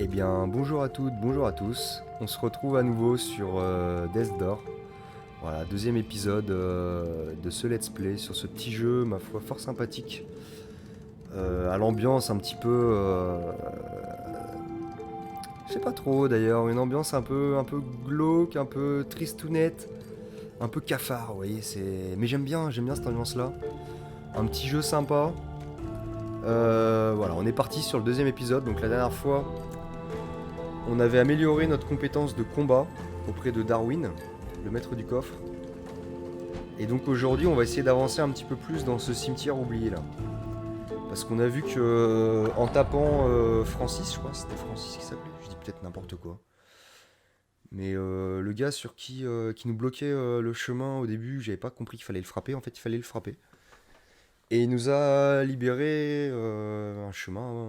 Eh bien, bonjour à toutes, bonjour à tous. On se retrouve à nouveau sur Death Door. Voilà, deuxième épisode de ce let's play sur ce petit jeu, ma foi, fort sympathique. À l'ambiance un petit peu... je sais pas trop d'ailleurs, une ambiance un peu glauque, un peu tristounette, un peu cafard, vous voyez, c'est... Mais j'aime bien cette ambiance-là. Un petit jeu sympa. Voilà, on est parti sur le deuxième épisode, donc la dernière fois... On avait amélioré notre compétence de combat auprès de Darwin, le maître du coffre. Et donc aujourd'hui, on va essayer d'avancer un petit peu plus dans ce cimetière oublié là. Parce qu'on a vu que en tapant Francis, je crois, c'était Francis qui s'appelait, je dis peut-être n'importe quoi. Mais le gars qui nous bloquait le chemin au début, j'avais pas compris qu'il fallait le frapper, en fait il fallait le frapper. Et il nous a libéré un chemin,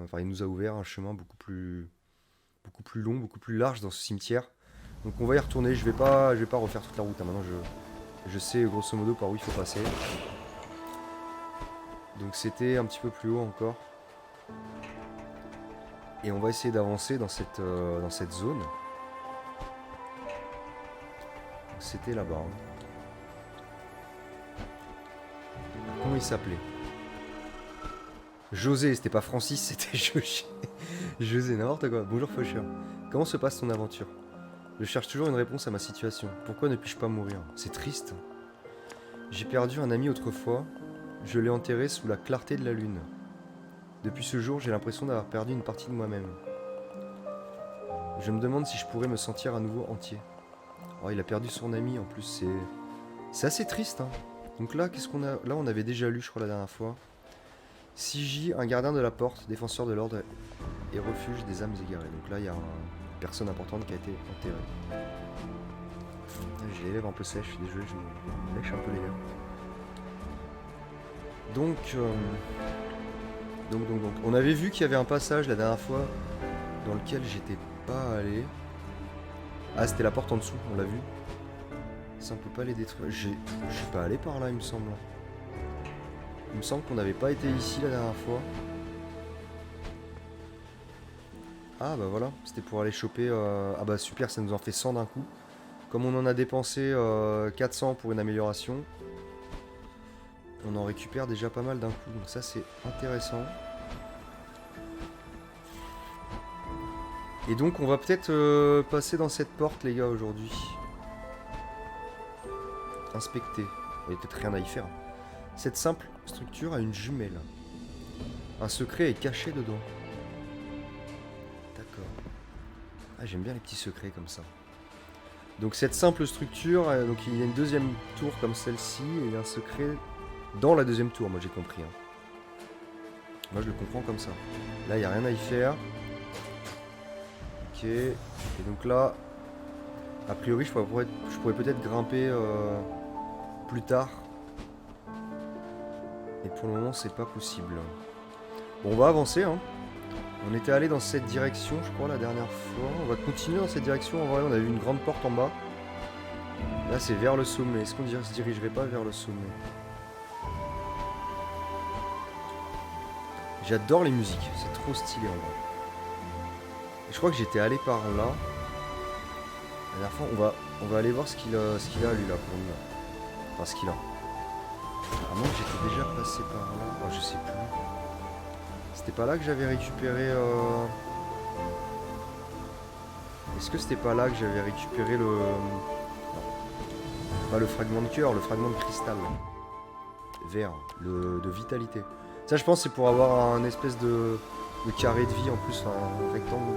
enfin il nous a ouvert un chemin beaucoup plus long, beaucoup plus large dans ce cimetière. Donc on va y retourner, je vais pas refaire toute la route, hein. Maintenant je sais grosso modo par où il faut passer. Donc c'était un petit peu plus haut encore. Et on va essayer d'avancer dans cette zone. C'était là-bas. Hein. Comment il s'appelait? José, c'était pas Francis, c'était José. José, n'importe quoi. Bonjour Faucheur. Comment se passe ton aventure? Je cherche toujours une réponse à ma situation. Pourquoi ne puis-je pas mourir? C'est triste. J'ai perdu un ami autrefois. Je l'ai enterré sous la clarté de la lune. Depuis ce jour, j'ai l'impression d'avoir perdu une partie de moi-même. Je me demande si je pourrais me sentir à nouveau entier. Oh, il a perdu son ami en plus, c'est assez triste. Hein. Donc là, qu'est-ce qu'on a? Là, on avait déjà lu, je crois, la dernière fois. Siji, un gardien de la porte, défenseur de l'ordre et refuge des âmes égarées. Donc là, il y a une personne importante qui a été enterrée. J'ai les lèvres un peu sèches, je suis désolé, je me lèche un peu les lèvres. Donc, on avait vu qu'il y avait un passage la dernière fois dans lequel j'étais pas allé. Ah, c'était la porte en dessous, on l'a vu. Ça, on peut pas les détruire. Je suis pas allé par là, il me semble. Il me semble qu'on n'avait pas été ici la dernière fois. Ah, bah voilà, c'était pour aller choper... Ah bah super, ça nous en fait 100 d'un coup. Comme on en a dépensé 400 pour une amélioration, on en récupère déjà pas mal d'un coup. Donc ça, c'est intéressant. Et donc on va peut-être passer dans cette porte les gars aujourd'hui. Inspecter. Il n'y a peut-être rien à y faire. Cette simple structure a une jumelle. Un secret est caché dedans. D'accord. Ah, j'aime bien les petits secrets comme ça. Donc cette simple structure, donc il y a une deuxième tour comme celle-ci et il y a un secret dans la deuxième tour, moi j'ai compris. Hein. Moi je le comprends comme ça. Là il n'y a rien à y faire. Ok. Et donc là, a priori je pourrais peut-être grimper plus tard. Et pour le moment c'est pas possible. Bon, on va avancer. Hein. On était allé dans cette direction je crois la dernière fois. On va continuer dans cette direction. En vrai on a vu une grande porte en bas. Là c'est vers le sommet. Est-ce qu'on se dirigerait pas vers le sommet? J'adore les musiques. C'est trop stylé en vrai. Et je crois que j'étais allé par là. La dernière fois on va aller voir ce qu'il a lui là pour nous. Enfin ce qu'il a. À moins que j'étais déjà passé par là. Oh, je sais plus. C'était pas là que j'avais récupéré... Est-ce que c'était pas là que j'avais récupéré le... Non. Pas le fragment de cœur, le fragment de cristal. Vert, de vitalité. Ça je pense c'est pour avoir un espèce de carré de vie en plus, un rectangle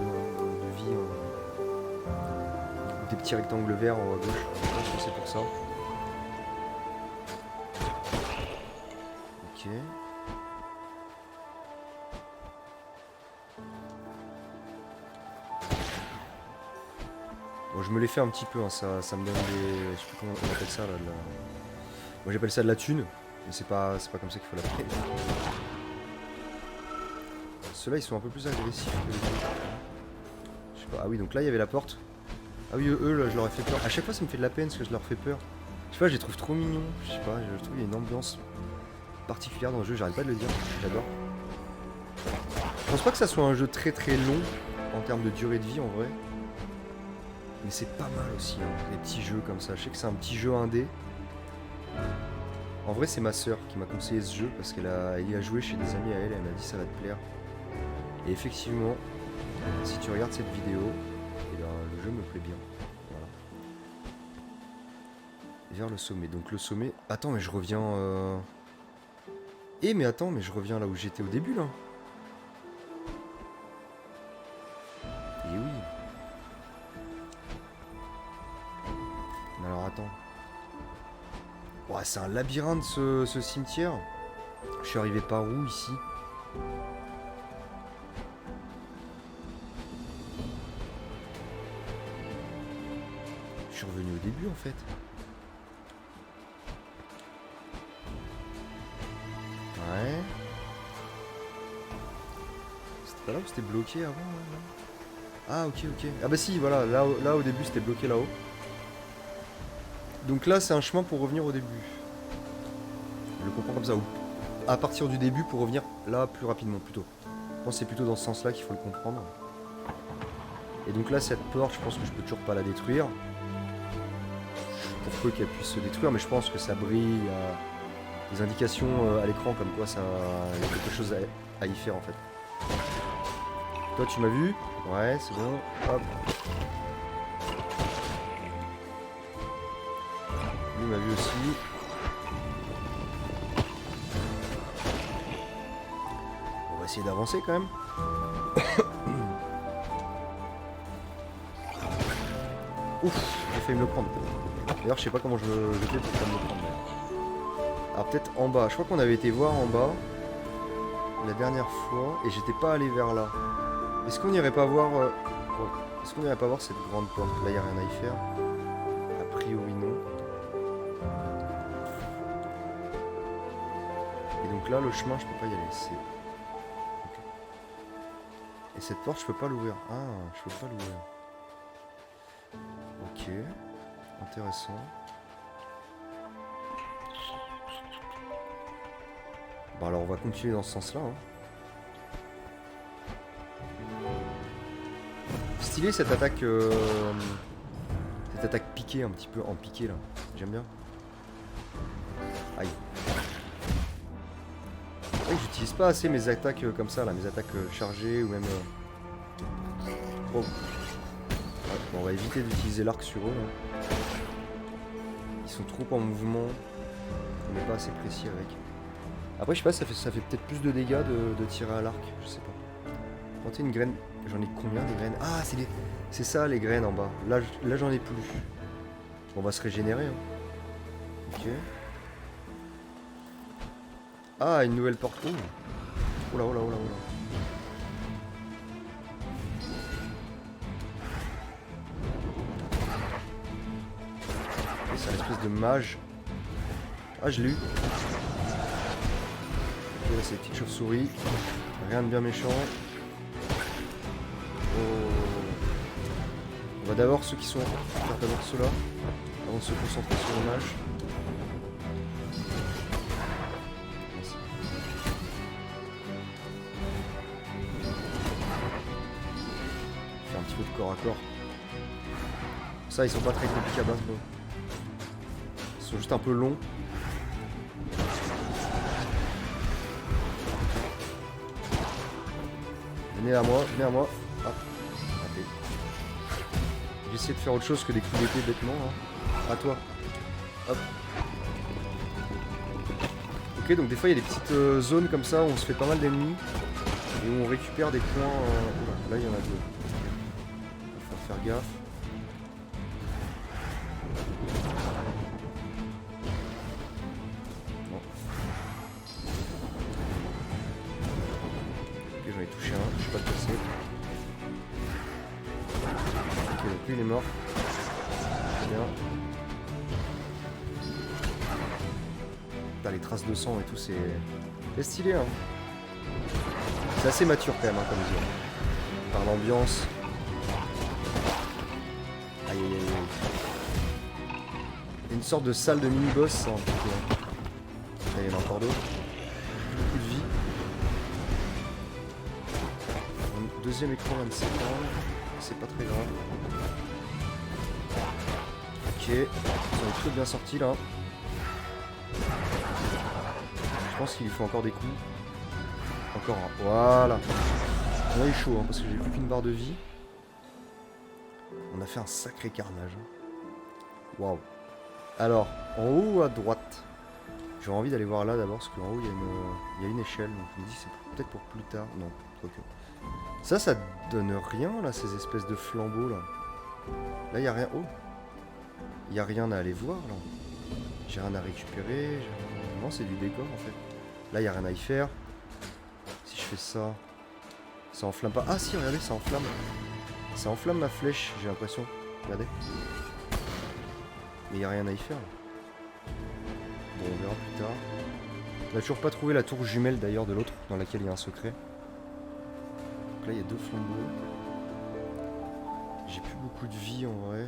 de vie. Des petits rectangles verts à gauche. Je pense que c'est pour ça. Ok. Bon, je me l'ai fait un petit peu, hein, ça me donne des... Je sais plus comment on appelle ça là. Moi j'appelle ça de la thune, mais c'est pas comme ça qu'il faut l'appeler. Ceux-là ils sont un peu plus agressifs que les autres. Je sais pas. Ah oui, donc là il y avait la porte. Ah oui, eux là je leur ai fait peur. À chaque fois ça me fait de la peine parce que je leur fais peur. Je sais pas, je les trouve trop mignons. Je sais pas, je trouve qu'il y a une ambiance particulière dans le jeu, j'arrête pas de le dire. J'adore. Je pense pas que ça soit un jeu très très long. en termes de durée de vie en vrai. Mais c'est pas mal aussi, hein, les petits jeux comme ça. Je sais que c'est un petit jeu indé. En vrai, c'est ma soeur qui m'a conseillé ce jeu parce qu'elle y a joué chez des amis à elle. Elle m'a dit ça va te plaire. Et effectivement, si tu regardes cette vidéo, eh ben, le jeu me plaît bien. Voilà. Vers le sommet. Donc le sommet. Attends, mais je reviens. Eh, mais attends, mais je reviens là où j'étais au début là. Et oui. Mais alors attends. Ouais, c'est un labyrinthe ce cimetière. Je suis arrivé par où ici? Je suis revenu au début en fait. Ouais. C'était pas là où c'était bloqué avant là? Ah ok ok. Ah bah si voilà, là au début c'était bloqué là-haut. Donc là c'est un chemin pour revenir au début. Je le comprends comme ça. Ou à partir du début pour revenir là plus rapidement plutôt. Je pense que c'est plutôt dans ce sens là qu'il faut le comprendre. Et donc là cette porte je pense que je peux toujours pas la détruire. Pour peu qu'elle puisse se détruire mais je pense que ça brille. Des indications à l'écran comme quoi ça y a quelque chose à y faire en fait. Toi tu m'as vu? Ouais c'est bon. Hop. Lui m'a vu aussi. On va essayer d'avancer quand même. Ouf, j'ai failli me le prendre. D'ailleurs je sais pas comment je fais pour pas me le prendre. Alors peut-être en bas, je crois qu'on avait été voir en bas la dernière fois et j'étais pas allé vers là. Est-ce qu'on n'irait pas voir est-ce qu'on n'irait pas voir cette grande porte? Là il n'y a rien à y faire. A priori non. Et donc là le chemin je peux pas y aller. C'est... Okay. Et cette porte je peux pas l'ouvrir. Ah je peux pas l'ouvrir. Ok. Intéressant. Bon alors on va continuer dans ce sens là hein. Stylé cette attaque piquée un petit peu en piqué là. J'aime bien. Aïe. J'utilise pas assez mes attaques comme ça là, mes attaques chargées ou même oh. Ouais, bon, on va éviter d'utiliser l'arc sur eux là. Ils sont trop en mouvement. On n'est pas assez précis avec. Après, je sais pas, ça fait peut-être plus de dégâts de tirer à l'arc, je sais pas. Planter une graine, j'en ai combien des graines? Ah, c'est ça les graines en bas. Là j'en ai plus. Bon, on va se régénérer. Hein. Ok. Ah, une nouvelle porte. Oh là, oh là, oh là, oh là. C'est un espèce de mage. Ah, je l'ai eu. Ok, là c'est des petites chauves-souris. Rien de bien méchant. Oh. On va d'abord ceux qui sont... faire d'abord ceux-là. Avant de se concentrer sur le mage. Merci. Faire un petit peu de corps à corps. Ça, ils sont pas très compliqués à battre. Ils sont juste un peu longs. Venez à moi, venez à moi. Ah, raté. J'ai essayé de faire autre chose que des coups d'épée bêtement. Hein. À toi. Hop. Ok, donc des fois il y a des petites zones comme ça où on se fait pas mal d'ennemis. Et où on récupère des points. Oula, là il y en a deux. Il faut faire gaffe. Il est mort. Très bien. Putain, les traces de sang et tout, c'est stylé. Hein. C'est assez mature quand même, hein, comme dire. Par l'ambiance. Aïe aïe aïe. Une sorte de salle de mini-boss. Hein, il y en a encore d'autres. Beaucoup de vie. Deuxième écran 27 ans. C'est pas très grave. Ok. Ils ont très bien sorti là. Je pense qu'il lui faut encore des coups. Encore un. Voilà. Là il est chaud hein, parce que j'ai plus qu'une barre de vie. On a fait un sacré carnage. Waouh. Alors, en haut à droite. J'aurais envie d'aller voir là d'abord parce qu'en haut il y a une échelle. Donc je me dis que c'est peut-être pour plus tard. Non, trop que. Ça donne rien là, ces espèces de flambeaux là. Là il y a rien. Oh. Il y a rien à aller voir là. J'ai rien à récupérer. Non, c'est du décor en fait. Là il y a rien à y faire. Si je fais ça, ça enflamme pas. Ah si, regardez, ça enflamme. Ça enflamme ma flèche, j'ai l'impression. Regardez. Mais il y a rien à y faire. Bon, on verra plus tard. On a toujours pas trouvé la tour jumelle d'ailleurs de l'autre, dans laquelle il y a un secret. Donc là il y a 2 flambeaux. J'ai plus beaucoup de vie en vrai.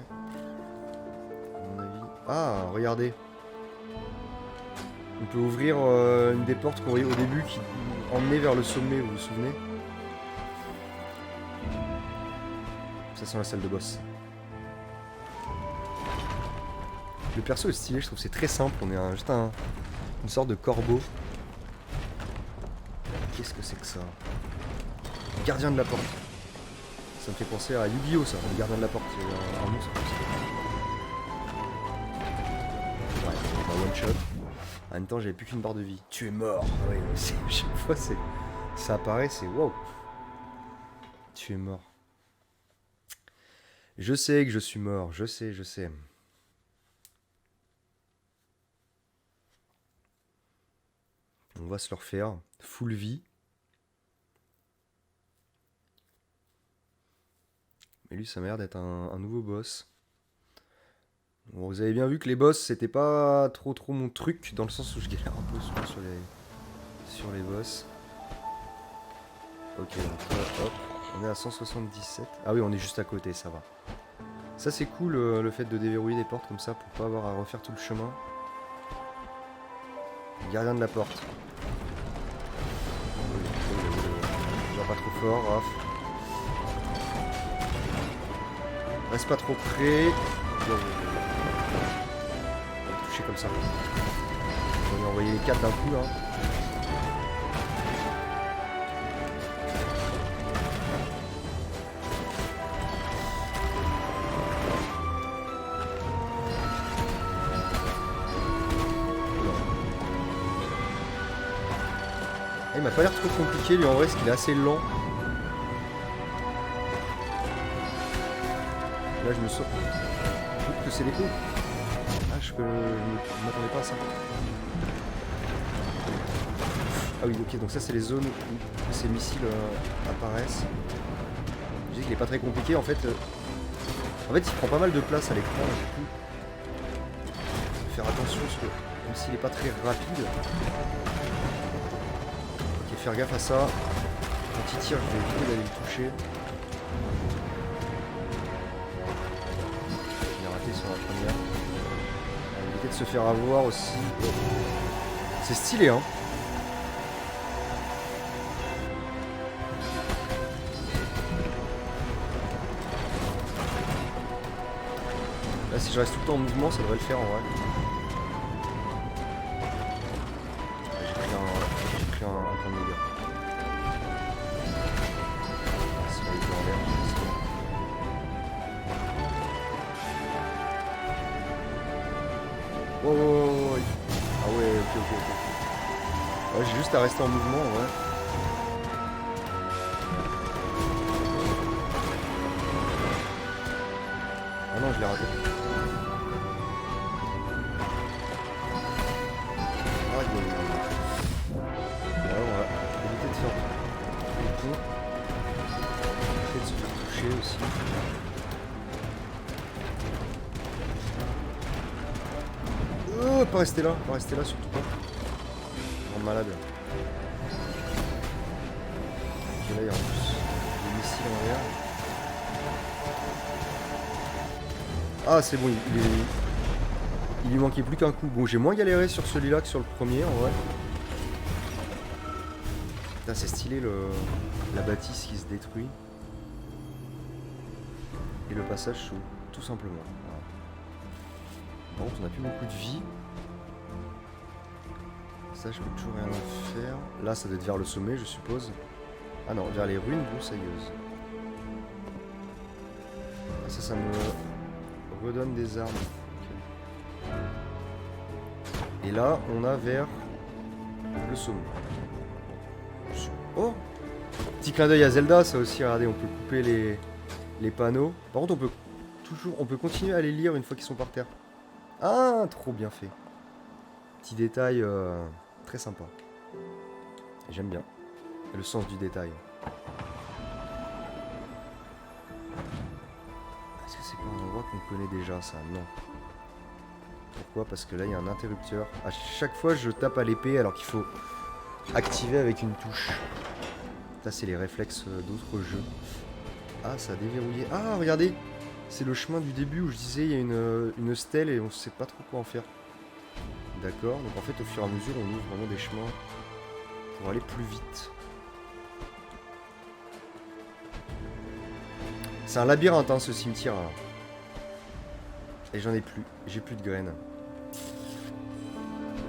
À mon avis. Ah, regardez. On peut ouvrir une des portes qu'on voyait au début qui emmenait vers le sommet, vous vous souvenez? Ça sent la salle de boss. Le perso est stylé, je trouve que c'est très simple, on est juste une sorte de corbeau. Qu'est-ce que c'est que ça? Gardien de la porte. Ça me fait penser à Yu-Gi-Oh ça, le gardien de la porte. Un monstre. Ouais, c'est un one shot. En même temps, j'avais plus qu'une barre de vie. Tu es mort. Ouais, chaque fois, ça apparaît, c'est wow. Tu es mort. Je sais que je suis mort. Je sais. On va se le refaire. Full vie. Mais lui, ça m'a l'air d'être un nouveau boss. Bon, vous avez bien vu que les boss, c'était pas trop mon truc, dans le sens où je galère un peu souvent sur les boss. Ok, donc hop, on est à 177. Ah oui, on est juste à côté, ça va. Ça c'est cool le fait de déverrouiller des portes comme ça pour pas avoir à refaire tout le chemin. Gardien de la porte. Il va pas trop fort, Raph. Reste pas trop près. Comme ça. On va envoyer les 4 d'un coup là. Ah, il m'a pas l'air trop compliqué lui en vrai, parce qu'il est assez lent. Là je me sors. Je trouve que c'est des coups. Je m'attendais pas à ça. Ah oui, ok, donc ça c'est les zones où ces missiles apparaissent. Je dis qu'il est pas très compliqué en fait. En fait, il prend pas mal de place à l'écran, du coup. Faut faire attention parce que même s'il est pas très rapide. Ok, faire gaffe à ça. Quand il tire, je vais éviter d'aller le toucher. Il a raté sur la première. De se faire avoir aussi. C'est stylé hein. Là si je reste tout le temps en mouvement ça devrait le faire en vrai. J'ai pris un point de dégâts. C'est là, il est en l'air, oh, ah ouais, ok. Ouais, j'ai juste à rester en mouvement, ouais. Ah non, je l'ai raté. Ah, ouais, on va éviter de faire des tours. Éviter de se faire toucher aussi. Pas rester là surtout pas. En malade. Ok, là il y a en plus des missiles en l'air. Ah c'est bon, il lui manquait plus qu'un coup. Bon, j'ai moins galéré sur celui-là que sur le premier en vrai. Là c'est stylé la bâtisse qui se détruit. et le passage sous, tout simplement. Voilà. Par contre, on n'a plus beaucoup de vie. Ça, je peux toujours rien en faire. Là, ça doit être vers le sommet, je suppose. Ah non, vers les ruines broussailleuses. Ah, ça me redonne des armes. Okay. Et là, on a vers le sommet. Oh! Petit clin d'œil à Zelda, ça aussi, regardez, on peut couper les panneaux. Par contre, on peut continuer à les lire une fois qu'ils sont par terre. Ah, trop bien fait. Petit détail très sympa. J'aime bien. Le sens du détail. Est-ce que c'est pas un endroit qu'on connaît déjà, ça? Non. Pourquoi? Parce que là, il y a un interrupteur. À chaque fois, je tape à l'épée alors qu'il faut activer avec une touche. Ça, c'est les réflexes d'autres jeux. Ah, ça a déverrouillé. Ah, regardez! C'est le chemin du début où je disais il y a une stèle et on sait pas trop quoi en faire. D'accord, donc en fait, au fur et à mesure, on ouvre vraiment des chemins pour aller plus vite. C'est un labyrinthe, hein, ce cimetière là. Et j'en ai plus. J'ai plus de graines.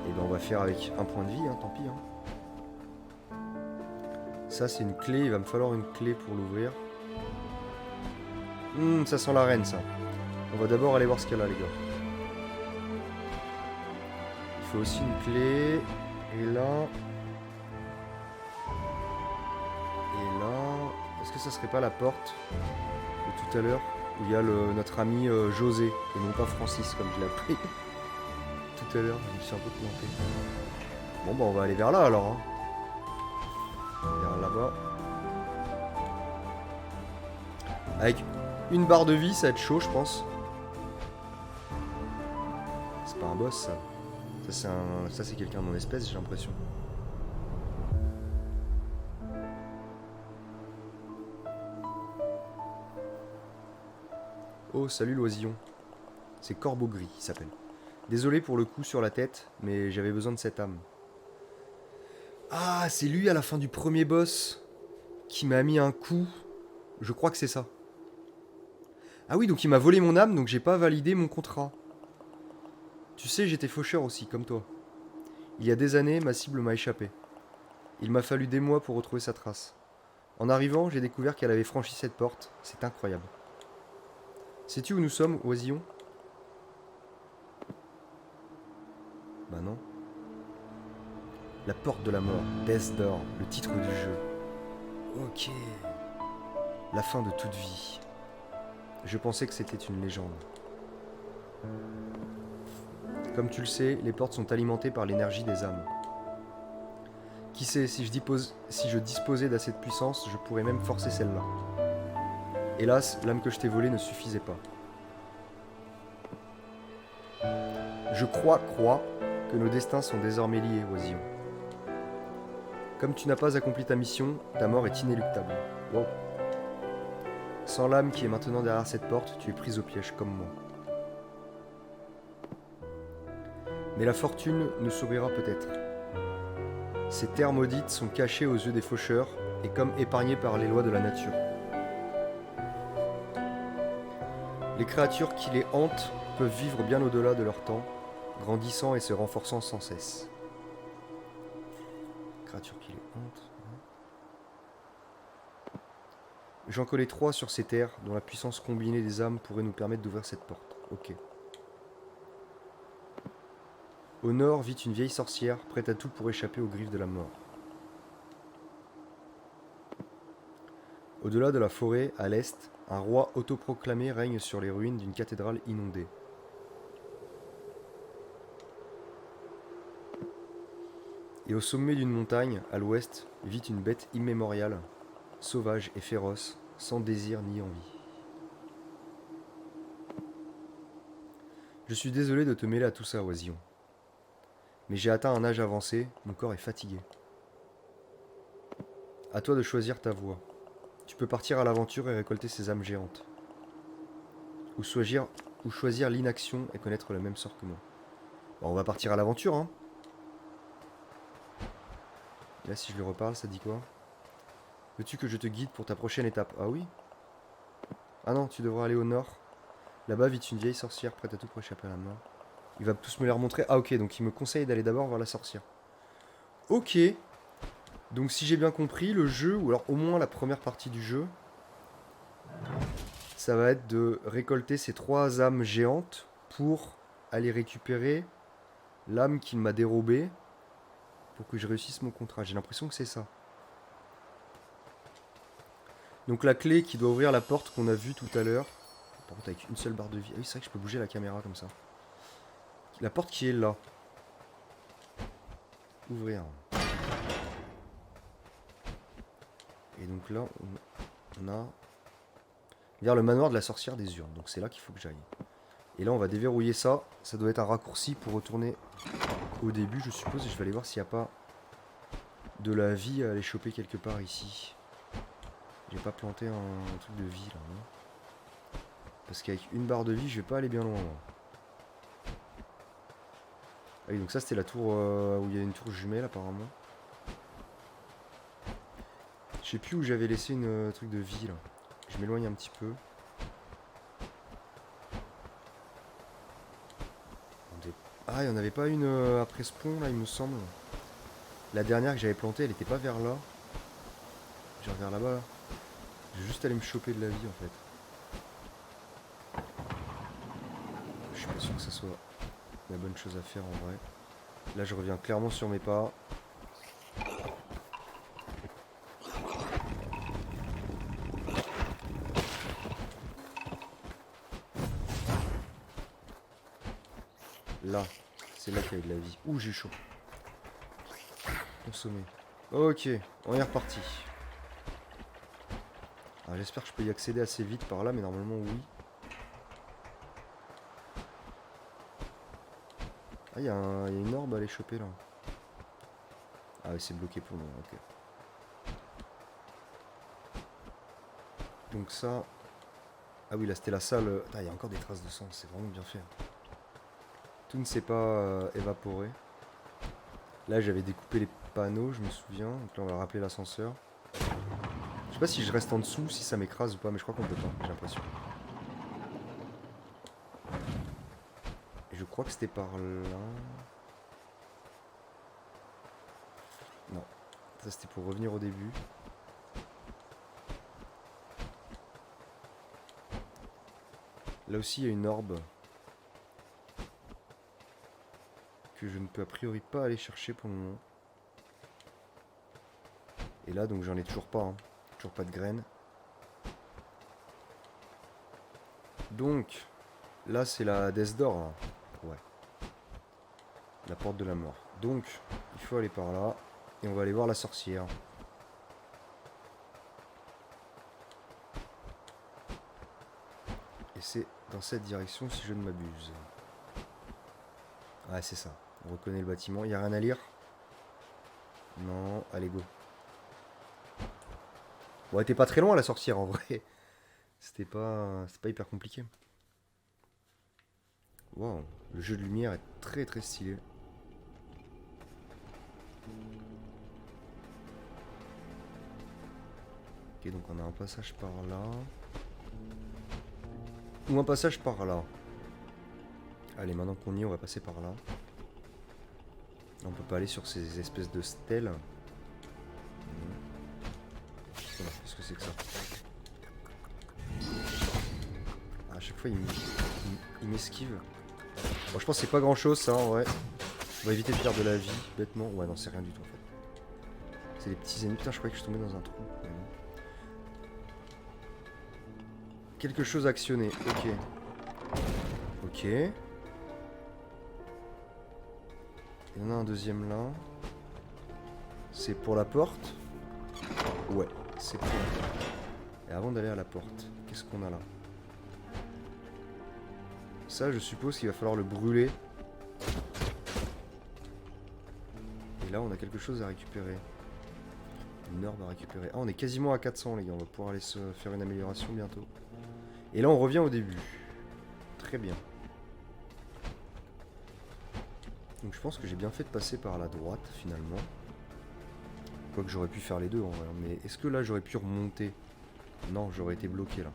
Et ben on va faire avec un point de vie, hein, tant pis. Hein. Ça c'est une clé, il va me falloir une clé pour l'ouvrir. Ça sent la reine ça. On va d'abord aller voir ce qu'il y a là les gars. Il faut aussi une clé. Et là... Et là... Est-ce que ça serait pas la porte de tout à l'heure où il y a notre ami José, et non pas Francis comme je l'ai appris tout à l'heure, je me suis un peu planté. Bon bah on va aller vers là alors. Hein. Vers là-bas. Avec une barre de vie, ça va être chaud je pense. C'est pas un boss ça. Ça c'est quelqu'un de mon espèce j'ai l'impression. Oh, salut l'oisillon. C'est Corbeau Gris, il s'appelle. Désolé pour le coup sur la tête, mais j'avais besoin de cette âme. Ah, c'est lui à la fin du premier boss qui m'a mis un coup. Je crois que c'est ça. Ah oui, donc il m'a volé mon âme, donc j'ai pas validé mon contrat. Tu sais, j'étais faucheur aussi, comme toi. Il y a des années, ma cible m'a échappé. Il m'a fallu des mois pour retrouver sa trace. En arrivant, j'ai découvert qu'elle avait franchi cette porte. C'est incroyable. Sais-tu où nous sommes, oisillon? Bah non. La porte de la mort, Death Door, le titre du jeu. Ok. La fin de toute vie. Je pensais que c'était une légende. Comme tu le sais, les portes sont alimentées par l'énergie des âmes. Qui sait, si je disposais d'assez de puissance, je pourrais même forcer celle-là. Hélas, l'âme que je t'ai volée ne suffisait pas. Je crois que nos destins sont désormais liés, oisillon. Comme tu n'as pas accompli ta mission, ta mort est inéluctable. Wow. Sans l'âme qui est maintenant derrière cette porte, tu es prise au piège comme moi. Mais la fortune nous sourira peut-être. Ces terres maudites sont cachées aux yeux des faucheurs et comme épargnées par les lois de la nature. Les créatures qui les hantent peuvent vivre bien au-delà de leur temps, grandissant et se renforçant sans cesse. Créatures qui les hantent. J'en connais 3 sur ces terres, dont la puissance combinée des âmes pourrait nous permettre d'ouvrir cette porte. Ok. Au nord vit une vieille sorcière, prête à tout pour échapper aux griffes de la mort. Au-delà de la forêt, à l'est, un roi autoproclamé règne sur les ruines d'une cathédrale inondée. Et au sommet d'une montagne, à l'ouest, vit une bête immémoriale, sauvage et féroce, sans désir ni envie. Je suis désolé de te mêler à tout ça, oisillon. Mais j'ai atteint un âge avancé, mon corps est fatigué. À toi de choisir ta voie. Tu peux partir à l'aventure et récolter ces âmes géantes. Ou choisir l'inaction et connaître le même sort que moi. Bon, on va partir à l'aventure, hein. Et là, si je lui reparle, ça dit quoi? Veux-tu que je te guide pour ta prochaine étape? Ah oui? Ah non, tu devras aller au nord. Là-bas vit une vieille sorcière prête à tout pour échapper à la mort. Il va tous me les remontrer. Ah ok, donc il me conseille d'aller d'abord voir la sorcière. Ok. Donc si j'ai bien compris, le jeu, ou alors au moins la première partie du jeu, ça va être de récolter ces 3 âmes géantes pour aller récupérer l'âme qu'il m'a dérobée pour que je réussisse mon contrat. J'ai l'impression que c'est ça. Donc la clé qui doit ouvrir la porte qu'on a vue tout à l'heure. Par contre avec une seule barre de vie. Ah oui, c'est vrai que je peux bouger la caméra comme ça. La porte qui est là. Ouvrir. Et donc là, on a... vers le manoir de la sorcière des urnes. Donc c'est là qu'il faut que j'aille. Et là, on va déverrouiller ça. Ça doit être un raccourci pour retourner au début, je suppose. Et je vais aller voir s'il n'y a pas de la vie à aller choper quelque part ici. J'ai pas planté un truc de vie là. Hein. Parce qu'avec une barre de vie, je vais pas aller bien loin. Moi. Ah oui, donc ça c'était la tour où il y a une tour jumelle apparemment. Je sais plus où j'avais laissé une truc de vie là. Je m'éloigne un petit peu. Ah, il n'y en avait pas une après ce pont là, il me semble. La dernière que j'avais plantée, elle était pas vers là. Genre vers là-bas. Là. Je vais juste aller me choper de la vie en fait. Je suis pas sûr que ça soit la bonne chose à faire en vrai. Là, je reviens clairement sur mes pas. Là, c'est là qu'il y a de la vie. Ouh, j'ai chaud. Consommé. Ok, on est reparti. Ah, j'espère que je peux y accéder assez vite par là, mais normalement oui. Ah, il y a une orbe à aller choper là. Ah oui, c'est bloqué pour moi, ok. Donc ça... Ah oui, là c'était la salle... Ah, il y a encore des traces de sang, c'est vraiment bien fait. Tout ne s'est pas évaporé. Là, j'avais découpé les panneaux, je me souviens. Donc là, on va rappeler l'ascenseur. Je sais pas si je reste en dessous, si ça m'écrase ou pas, mais je crois qu'on peut pas, j'ai l'impression. Et je crois que c'était par là... Non. Ça, c'était pour revenir au début. Là aussi, il y a une orbe. Que je ne peux a priori pas aller chercher pour le moment. Et là, donc, j'en ai toujours pas. Hein. Toujours pas de graines. Donc, là, c'est la Death Door. Hein. Ouais. La porte de la mort. Donc, il faut aller par là. Et on va aller voir la sorcière. Et c'est dans cette direction si je ne m'abuse. Ouais, c'est ça. On reconnaît le bâtiment. Il n'y a rien à lire? Non. Allez, go. Bon, elle était pas très loin la sorcière en vrai. C'était pas hyper compliqué. Waouh. Le jeu de lumière est très très stylé. Ok, donc on a un passage par là. Ou un passage par là. Allez, maintenant qu'on y est, on va passer par là. On peut pas aller sur ces espèces de stèles. Qu'est-ce que c'est que ça? À chaque fois, il m'esquive. Bon, je pense que c'est pas grand chose ça en vrai. On va éviter de perdre de la vie, bêtement. Ouais, non, c'est rien du tout en fait. C'est des petits ennemis. Putain, je croyais que je tombais dans un trou. Quelque chose actionné. Ok. Ok. Il y en a un deuxième là. C'est pour la porte. Ouais, c'est pour la porte. Et avant d'aller à la porte, qu'est-ce qu'on a là? Ça, je suppose qu'il va falloir le brûler. Et là, on a quelque chose à récupérer. Une orbe à récupérer. Ah, on est quasiment à 400, les gars. On va pouvoir aller se faire une amélioration bientôt. Et là, on revient au début. Très bien. Donc, je pense que j'ai bien fait de passer par la droite, finalement. Quoique j'aurais pu faire les deux, en vrai. Mais est-ce que là, j'aurais pu remonter? Non, j'aurais été bloqué, là.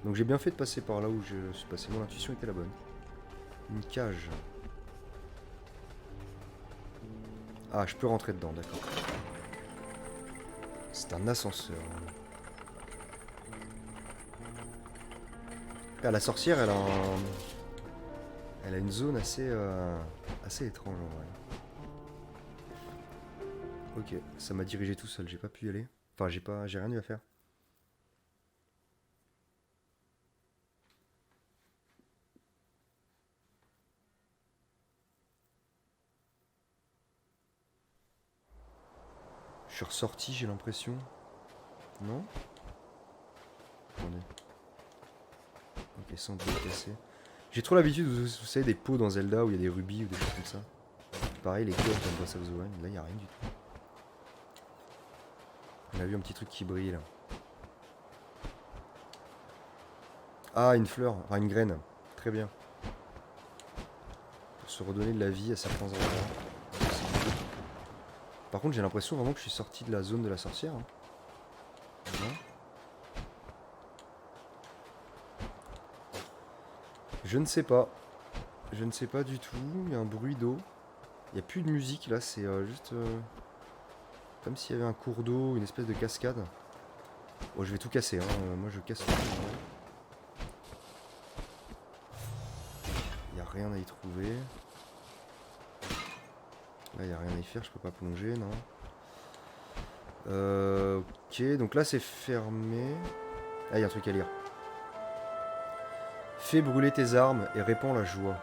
Donc j'ai bien fait de passer par là où je suis passé. Mon intuition était la bonne. Une cage. Ah, je peux rentrer dedans, d'accord. C'est un ascenseur. Ah, la sorcière, elle a une zone assez étrange en vrai. Ok, ça m'a dirigé tout seul, j'ai pas pu y aller. Enfin, j'ai rien eu à faire. Je suis ressorti, j'ai l'impression. Non? Attendez. Ok, sans doute cassé. J'ai trop l'habitude, vous savez, des pots dans Zelda où il y a des rubis ou des choses comme ça. Pareil, les coffres dans Breath of the Wild, là il n'y a rien du tout. On a vu un petit truc qui brille là. Ah, une fleur, enfin une graine. Très bien. Pour se redonner de la vie à certains endroits. Par contre, j'ai l'impression vraiment que je suis sorti de la zone de la sorcière. Hein. Non. Je ne sais pas. Je ne sais pas du tout. Il y a un bruit d'eau. Il n'y a plus de musique là, c'est juste comme s'il y avait un cours d'eau, une espèce de cascade. Bon, je vais tout casser, hein. Moi je casse tout. Il n'y a rien à y trouver. Là, il n'y a rien à y faire, je peux pas plonger, non. Ok, donc là c'est fermé. Ah, il y a un truc à lire. Fais brûler tes armes et répands la joie.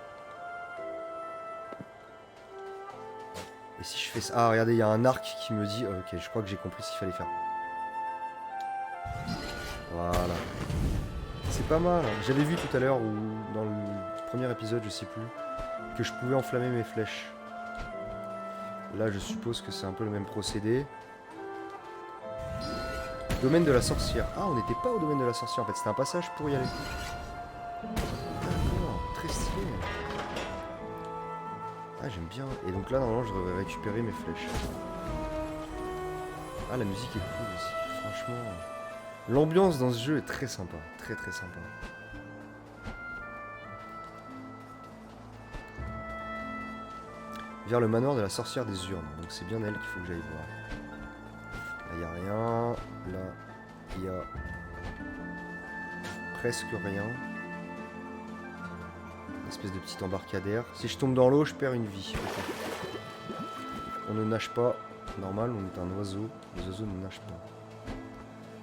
Et si je fais ça... Ah, regardez, il y a un arc qui me dit... Ok, je crois que j'ai compris ce qu'il fallait faire. Voilà. C'est pas mal. J'avais vu tout à l'heure, ou dans le premier épisode, je sais plus, que je pouvais enflammer mes flèches. Là, je suppose que c'est un peu le même procédé. Domaine de la sorcière. Ah, on n'était pas au domaine de la sorcière, en fait. C'était un passage pour y aller. D'accord, très stylé. Ah, j'aime bien. Et donc là, normalement, je devrais récupérer mes flèches. Ah, la musique est cool aussi. Franchement, l'ambiance dans ce jeu est très sympa. Très très sympa. Vers le manoir de la sorcière des urnes. Donc c'est bien elle qu'il faut que j'aille voir. Là, il n'y a rien. Là, il y a presque rien. Une espèce de petit embarcadère. Si je tombe dans l'eau, je perds une vie. Okay. On ne nage pas. Normal, on est un oiseau. Les oiseaux ne nagent pas.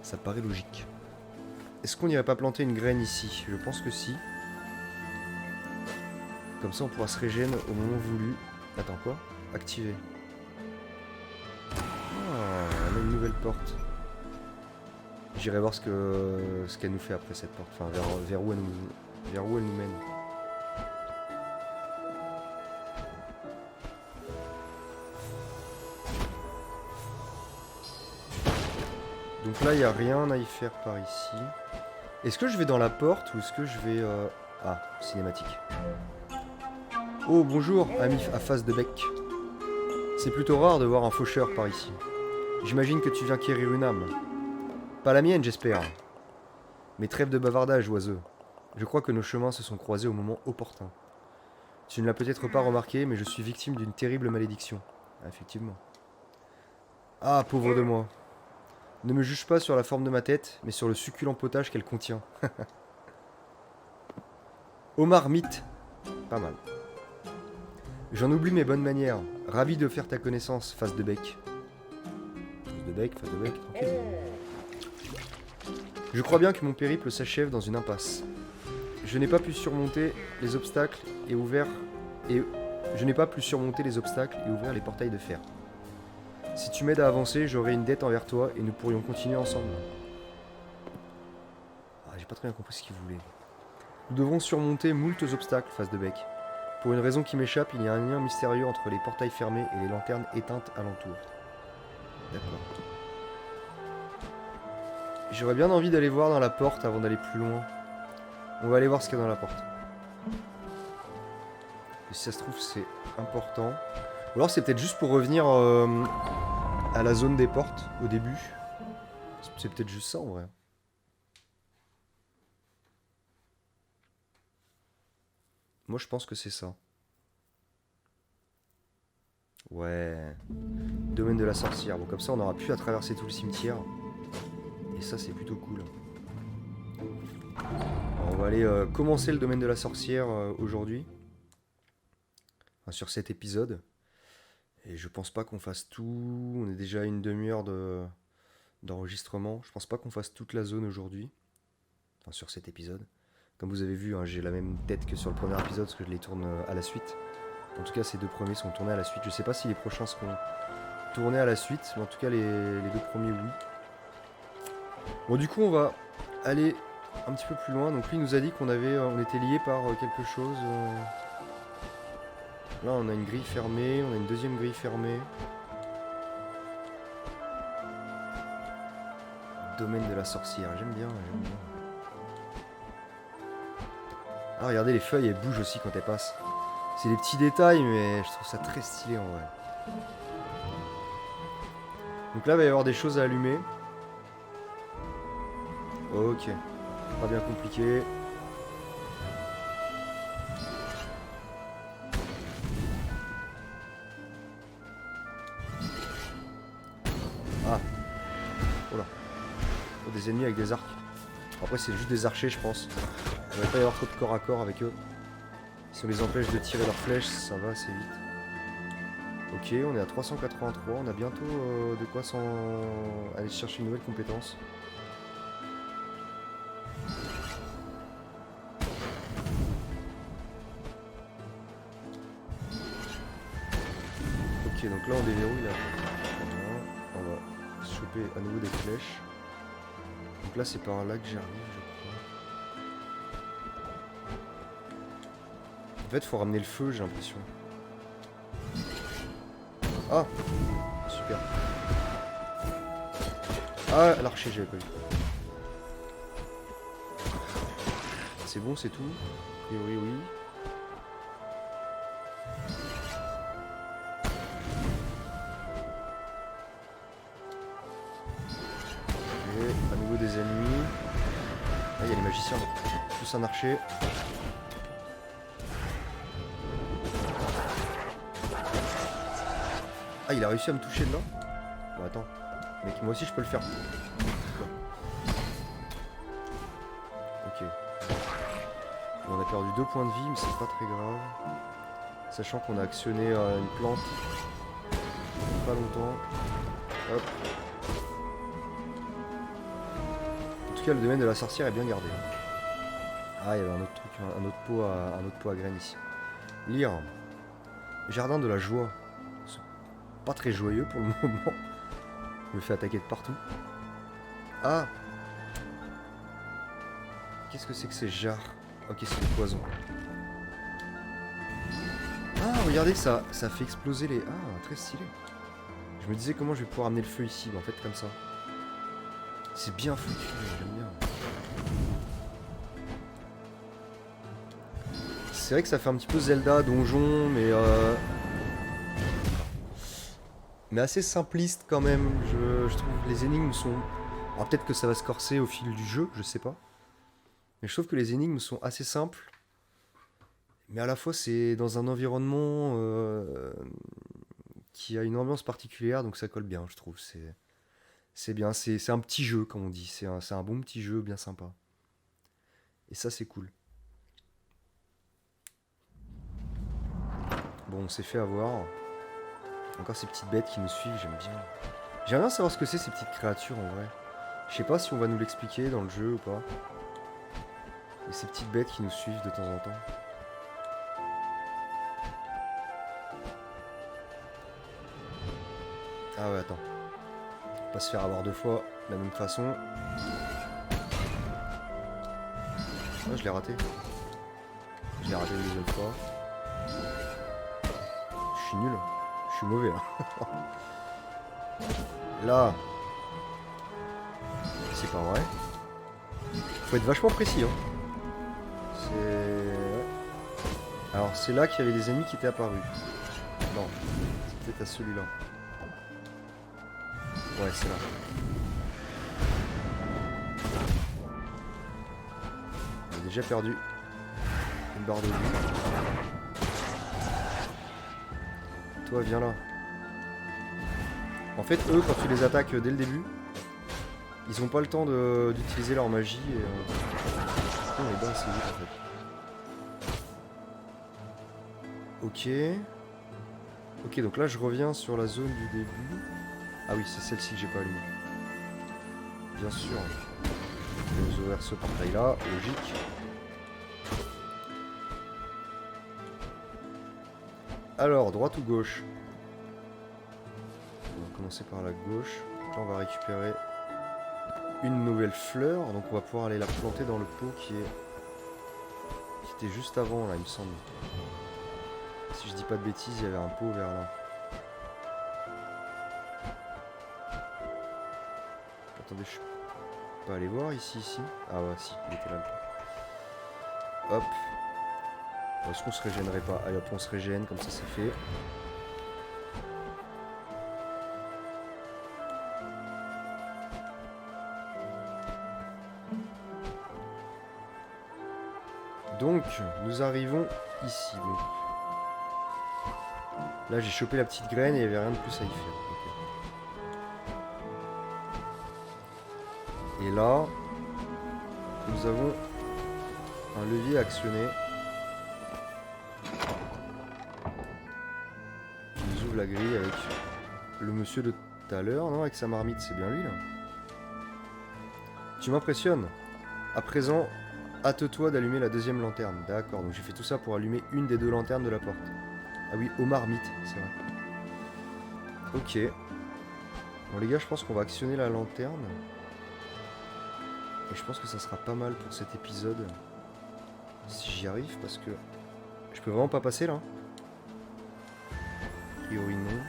Ça paraît logique. Est-ce qu'on n'irait pas planter une graine ici? Je pense que si. Comme ça, on pourra se régénérer au moment voulu. Attends, quoi? Activer. Ah, on a une nouvelle porte. J'irai voir ce qu'elle nous fait après cette porte. Enfin, vers où elle nous mène. Donc là, il n'y a rien à y faire par ici. Est-ce que je vais dans la porte ou est-ce que je vais... Ah, cinématique. Oh, bonjour, ami à face de bec. C'est plutôt rare de voir un faucheur par ici. J'imagine que tu viens quérir une âme. Pas la mienne, j'espère. Mais trêve de bavardage, oiseux. Je crois que nos chemins se sont croisés au moment opportun. Tu ne l'as peut-être pas remarqué, mais je suis victime d'une terrible malédiction. Ah, effectivement. Ah, pauvre de moi. Ne me juge pas sur la forme de ma tête, mais sur le succulent potage qu'elle contient. Omar Mythe. Pas mal. J'en oublie mes bonnes manières. Ravi de faire ta connaissance, face de bec. Face de bec, tranquille. Je crois bien que mon périple s'achève dans une impasse. Je n'ai pas pu surmonter les obstacles et ouvrir les portails de fer. Si tu m'aides à avancer, j'aurai une dette envers toi et nous pourrions continuer ensemble. Ah, j'ai pas très bien compris ce qu'il voulait. Nous devons surmonter moultes obstacles, face de bec. Pour une raison qui m'échappe, il y a un lien mystérieux entre les portails fermés et les lanternes éteintes alentour. D'accord. J'aurais bien envie d'aller voir dans la porte avant d'aller plus loin. On va aller voir ce qu'il y a dans la porte. Et si ça se trouve, c'est important. Ou alors c'est peut-être juste pour revenir à la zone des portes au début. C'est peut-être juste ça en vrai. Moi je pense que c'est ça. Ouais. Domaine de la sorcière. Bon, comme ça on aura plus à traverser tout le cimetière. Et ça c'est plutôt cool. Alors, on va aller commencer le domaine de la sorcière aujourd'hui. Enfin, sur cet épisode. Et je pense pas qu'on fasse tout. On est déjà à une demi-heure d'enregistrement. Je pense pas qu'on fasse toute la zone aujourd'hui. Enfin sur cet épisode. Comme vous avez vu, hein, j'ai la même tête que sur le premier épisode parce que je les tourne à la suite. En tout cas, ces deux premiers sont tournés à la suite. Je sais pas si les prochains seront tournés à la suite, mais en tout cas, les deux premiers, oui. Bon, du coup, on va aller un petit peu plus loin. Donc, lui, il nous a dit qu'on on était lié par quelque chose. Là, on a une grille fermée, on a une deuxième grille fermée. Domaine de la sorcière, j'aime bien, j'aime bien. Ah, regardez, les feuilles, elles bougent aussi quand elles passent. C'est des petits détails, mais je trouve ça très stylé en vrai. Donc là, il va y avoir des choses à allumer. Ok. Pas bien compliqué. Ah. Oh là. Oh, des ennemis avec des arcs. Après, c'est juste des archers, je pense. Il ne va pas y avoir trop de corps à corps avec eux. Si on les empêche de tirer leurs flèches, ça va assez vite. Ok, on est à 383. On a bientôt de quoi aller chercher une nouvelle compétence. Ok, donc là on déverrouille là. On va choper à nouveau des flèches. Donc là c'est par là que j'arrive, je crois. En fait faut ramener le feu, j'ai l'impression. Ah, super. Ah, l'archer j'avais pas vu. C'est bon, c'est tout. A priori oui. À nouveau des ennemis. Ah, il y a les magiciens. Tous un archer. Ah, il a réussi à me toucher de là. Bon, attends. Mec, moi aussi je peux le faire. Ok. Bon, on a perdu 2 points de vie, mais c'est pas très grave. Sachant qu'on a actionné une plante. Pas longtemps. Hop. En tout cas, le domaine de la sorcière est bien gardé. Ah, il y avait un autre truc, un autre pot à graines ici. Lire. Jardin de la joie. C'est pas très joyeux pour le moment. Je me fais attaquer de partout. Ah. Qu'est-ce que c'est que ces jarres? Ok, c'est des poisons. Ah, regardez, ça fait exploser les... Ah, très stylé. Je me disais comment je vais pouvoir amener le feu ici. En fait, comme ça. C'est bien foutu, j'aime bien. C'est vrai que ça fait un petit peu Zelda, donjon, mais assez simpliste quand même. Je trouve que les énigmes sont... Alors peut-être que ça va se corser au fil du jeu, je sais pas. Mais je trouve que les énigmes sont assez simples. Mais à la fois, c'est dans un environnement qui a une ambiance particulière, donc ça colle bien, je trouve. C'est bien, c'est un petit jeu, comme on dit. C'est un bon petit jeu, bien sympa. Et ça, c'est cool. Bon, on s'est fait avoir. Encore ces petites bêtes qui nous suivent, j'aime bien. J'aimerais bien savoir ce que c'est ces petites créatures en vrai. Je sais pas si on va nous l'expliquer dans le jeu ou pas. Et ces petites bêtes qui nous suivent de temps en temps. Ah ouais, attends. On va pas se faire avoir 2 fois de la même façon. Ah, je l'ai raté. Je l'ai raté une deuxième fois. Je suis nul. Je suis mauvais là. Là. C'est pas vrai. Faut être vachement précis, hein. C'est... Alors c'est là qu'il y avait des ennemis qui étaient apparus. Non. C'est peut-être à celui-là. Ouais, c'est là. On a déjà perdu une barre de vie. toi, viens là. En fait, eux, quand tu les attaques dès le début, ils ont pas le temps d'utiliser leur magie et... on est bien assez vite en fait. Ok. Ok, donc là je reviens sur la zone du début. Ah oui, c'est celle-ci que j'ai pas allumée. Bien sûr. Je vais ouvrir ce portail là, logique. Alors, droite ou gauche? On va commencer par la gauche. Là on va récupérer une nouvelle fleur. Donc on va pouvoir aller la planter dans le pot qui était juste avant là, il me semble. Si je dis pas de bêtises, il y avait un pot vers là. Attendez, je peux pas aller voir ici. Ah ouais, si, il était là. Hop. Est-ce qu'on se régénérait pas? Allez hop, on se régène, comme ça c'est fait. Donc, nous arrivons ici. Donc. Là, j'ai chopé la petite graine et il n'y avait rien de plus à y faire. Okay. Et là, nous avons un levier actionné qui nous ouvre la grille avec le monsieur de tout à l'heure, non? Avec sa marmite, c'est bien lui là. Tu m'impressionnes. À présent, hâte-toi d'allumer la deuxième lanterne. D'accord, donc j'ai fait tout ça pour allumer une des deux lanternes de la porte. Ah oui, au marmite, c'est vrai. Ok. Bon les gars, je pense qu'on va actionner la lanterne. Et je pense que ça sera pas mal pour cet épisode. Si j'y arrive, parce que... Je peux vraiment pas passer là? A priori non.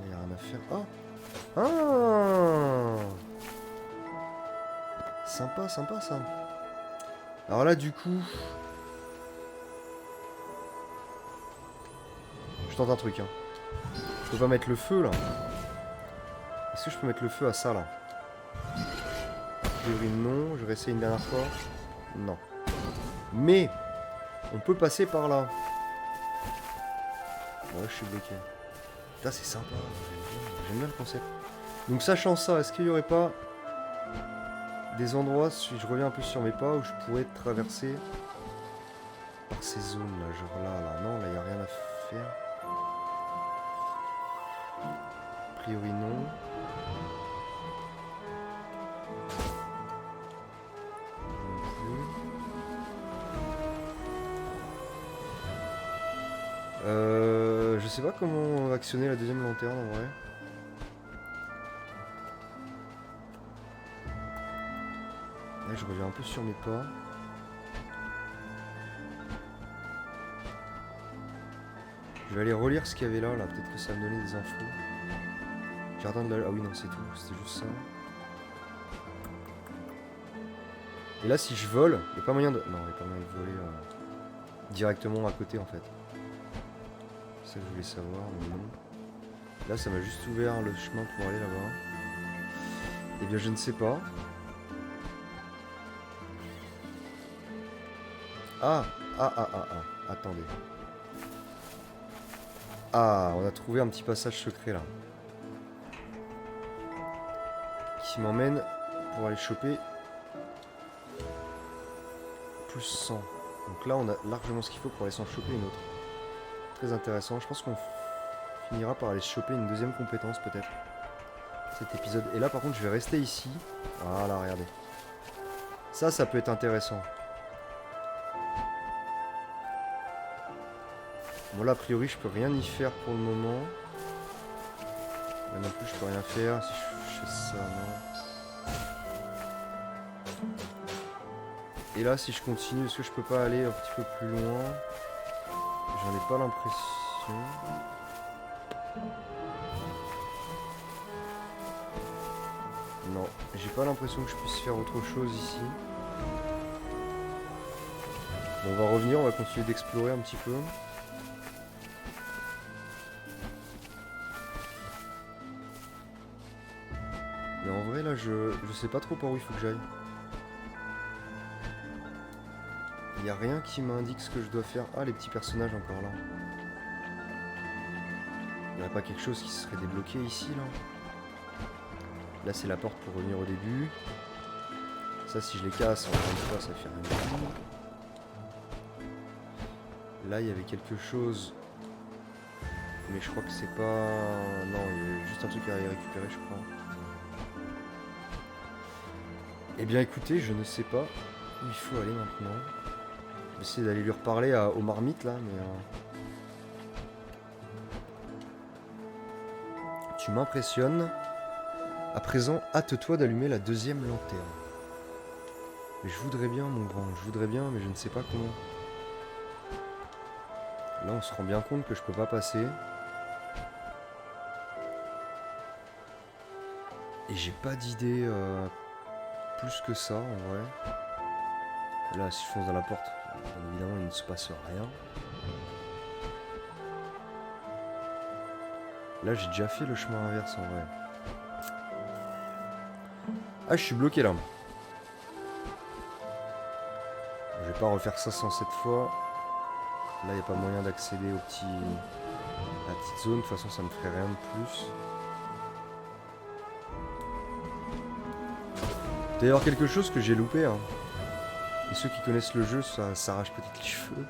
Il n'y a rien à faire. Oh! Ah! Sympa, sympa ça. Alors là, du coup... Je tente un truc, hein. Je peux pas mettre le feu, là. Est-ce que je peux mettre le feu à ça, là? A priori, non. Je vais essayer une dernière fois. Non. Mais, on peut passer par là. Ouais, je suis bloqué. Putain, c'est sympa. J'aime bien le concept. Donc, sachant ça, est-ce qu'il y aurait pas des endroits, si je reviens un peu sur mes pas, où je pourrais traverser par ces zones-là? Genre là. Non, là, il n'y a rien à faire. A priori, non. Je sais pas comment actionner la deuxième lanterne en vrai. Là je reviens un peu sur mes pas. Je vais aller relire ce qu'il y avait là, peut-être que ça va me donner des infos. Jardin de la... Ah oui non c'est tout, c'était juste ça. Et là si je vole, il n'y a pas moyen de... Non, il n'y a pas moyen de voler directement à côté en fait. C'est ça que je voulais savoir, mais non. Là ça m'a juste ouvert le chemin pour aller là-bas. Eh bien je ne sais pas. Attendez. Ah, on a trouvé un petit passage secret là. Qui m'emmène pour aller choper plus 100. Donc là on a largement ce qu'il faut pour aller s'en choper une autre. Très intéressant. Je pense qu'on finira par aller choper une deuxième compétence peut-être. Cet épisode. Et là par contre je vais rester ici. Voilà, regardez. Ça peut être intéressant. Bon là a priori je peux rien y faire pour le moment. Là non plus je peux rien faire si je fais ça, non. Et là si je continue, est-ce que je peux pas aller un petit peu plus loin? J'en ai pas l'impression. Non, j'ai pas l'impression que je puisse faire autre chose ici. Bon, on va revenir, on va continuer d'explorer un petit peu. Mais en vrai, là, je sais pas trop par où il faut que j'aille. Il y a rien qui m'indique ce que je dois faire. Ah, les petits personnages encore là. Il n'y aurait pas quelque chose qui serait débloqué ici, là? Là, c'est la porte pour revenir au début. Ça, si je les casse, encore une fois, ça fait rien du tout. Là, il y avait quelque chose. Mais je crois que c'est pas... Non, il y a juste un truc à y récupérer, je crois. Eh bien, écoutez, je ne sais pas où il faut aller maintenant. Je vais essayer d'aller lui reparler aux marmites, là, mais... Tu m'impressionnes. À présent, hâte-toi d'allumer la deuxième lanterne. Mais je voudrais bien, mon grand, je voudrais bien, mais je ne sais pas comment. Là, on se rend bien compte que je peux pas passer. Et j'ai pas d'idée plus que ça, en vrai. Là, si je fonce dans la porte, bien évidemment, il ne se passe rien. Là, j'ai déjà fait le chemin inverse, en vrai. Ah, je suis bloqué, là. Je vais pas refaire ça 107 fois. Là, il n'y a pas moyen d'accéder à la petite zone. De toute façon, ça ne ferait rien de plus. D'ailleurs, quelque chose que j'ai loupé. Hein. Et ceux qui connaissent le jeu, ça s'arrache peut-être les cheveux.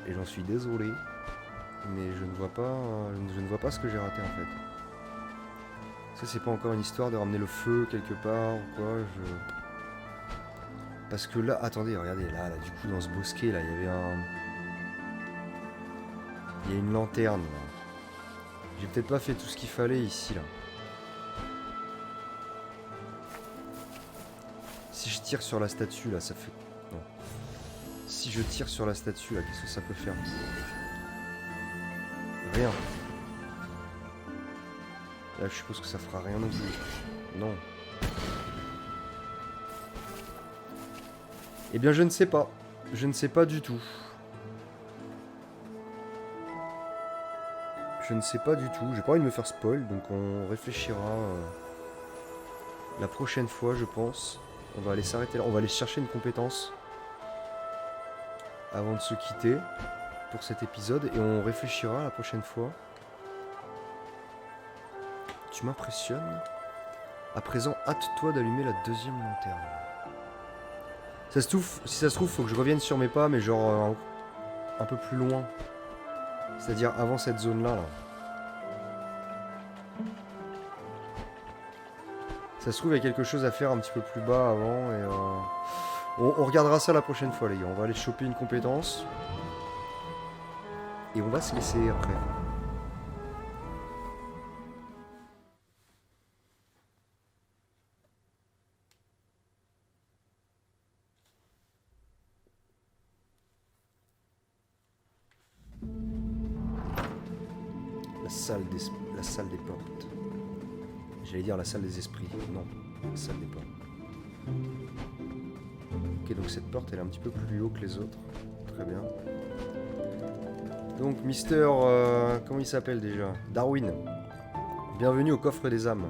Et j'en suis désolé. Mais je ne vois pas ce que j'ai raté, en fait. Ça, c'est pas encore une histoire de ramener le feu quelque part ou quoi. Parce que là, attendez, regardez, là, du coup, dans ce bosquet, là, il y avait il y a une lanterne, là. J'ai peut-être pas fait tout ce qu'il fallait ici, là. Si je tire sur la statue, là, ça fait... Non. Si je tire sur la statue, là, qu'est-ce que ça peut faire? Rien. Là, je suppose que ça fera rien non plus. Non. Eh bien, je ne sais pas. Je ne sais pas du tout. Je ne sais pas du tout. J'ai pas envie de me faire spoil, donc on réfléchira la prochaine fois, je pense. On va aller s'arrêter là. On va aller chercher une compétence avant de se quitter pour cet épisode et on réfléchira la prochaine fois. Tu m'impressionnes. À présent, hâte-toi d'allumer la deuxième lanterne. Si ça se trouve, faut que je revienne sur mes pas, mais genre un peu plus loin. C'est-à-dire avant cette zone-là. Là. Ça se trouve, il y a quelque chose à faire un petit peu plus bas avant. Et on regardera ça la prochaine fois, les gars. On va aller choper une compétence. Et on va se laisser après. La salle des portes. J'allais dire la salle des esprits. Non, la salle des portes. Ok, donc cette porte, elle est un petit peu plus haut que les autres. Très bien. Donc, Mister... comment il s'appelle déjà? Darwin. Bienvenue au coffre des âmes.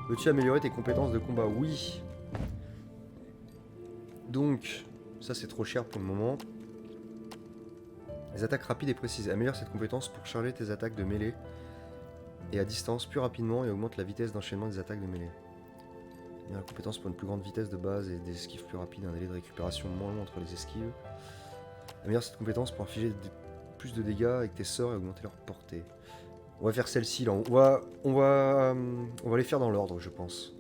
Veux-tu améliorer tes compétences de combat? Oui. Donc, ça c'est trop cher pour le moment. Les attaques rapides et précises. Améliore cette compétence pour charger tes attaques de mêlée et à distance plus rapidement et augmente la vitesse d'enchaînement des attaques de mêlée. La compétence pour une plus grande vitesse de base et des esquives plus rapides, un délai de récupération moins long entre les esquives. Améliore cette compétence pour infliger plus de dégâts avec tes sorts et augmenter leur portée. On va faire celle-ci là, on va les faire dans l'ordre, je pense.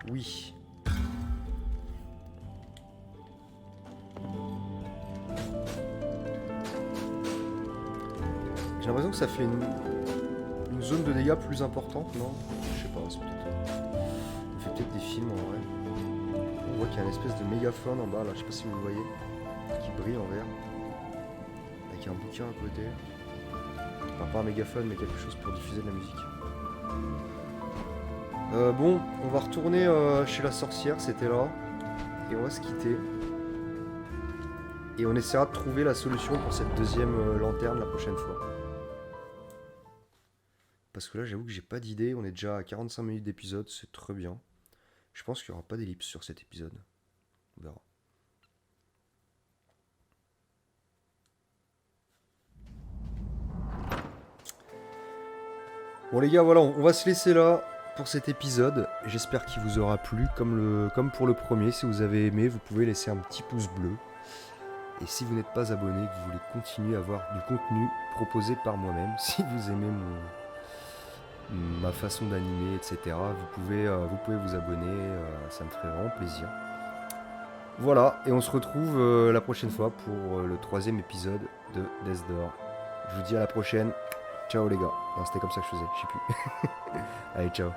Oui. J'ai l'impression que ça fait une zone de dégâts plus importante, non? Je sais pas, c'est peut-être... On fait peut-être des films en vrai. On voit qu'il y a une espèce de mégaphone en bas là, je sais pas si vous le voyez, qui brille en vert. Avec un bouquin à côté. Enfin, pas un mégaphone, mais quelque chose pour diffuser de la musique. Bon, on va retourner chez la sorcière, c'était là. Et on va se quitter. Et on essaiera de trouver la solution pour cette deuxième lanterne la prochaine fois. parce que là j'avoue que j'ai pas d'idée, on est déjà à 45 minutes d'épisode, c'est très bien. Je pense qu'il n'y aura pas d'ellipse sur cet épisode. On verra. Bon les gars, voilà, on va se laisser là pour cet épisode. J'espère qu'il vous aura plu, comme pour le premier. Si vous avez aimé, vous pouvez laisser un petit pouce bleu. Et si vous n'êtes pas abonné, que vous voulez continuer à avoir du contenu proposé par moi-même, si vous aimez ma façon d'animer, etc., vous pouvez vous abonner, ça me ferait vraiment plaisir. Voilà, et on se retrouve la prochaine fois pour le 3e épisode de Death Door. Je vous dis à la prochaine. Ciao les gars. Non, c'était comme ça que je faisais, je sais plus. Allez, ciao.